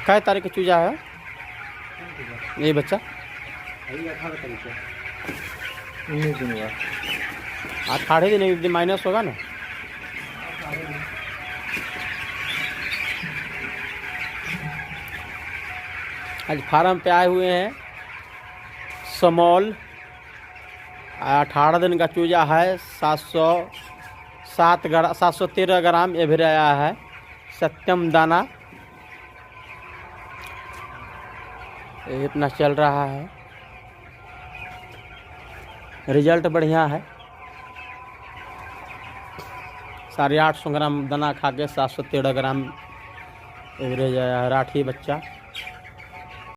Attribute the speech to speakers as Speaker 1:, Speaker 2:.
Speaker 1: कै तारीख का चूजा है ये बच्चा? 18 दिन, एक दिन माइनस होगा ना। आज फार्म पे आए हुए हैं समोल। 18 दिन का चूजा है। 713 ग्राम एवरेज आया है। सत्यम दाना इतना चल रहा है। रिजल्ट बढ़िया है। 850 ग्राम दाना खा के 713 ग्राम एवरेज आया है। राठी बच्चा।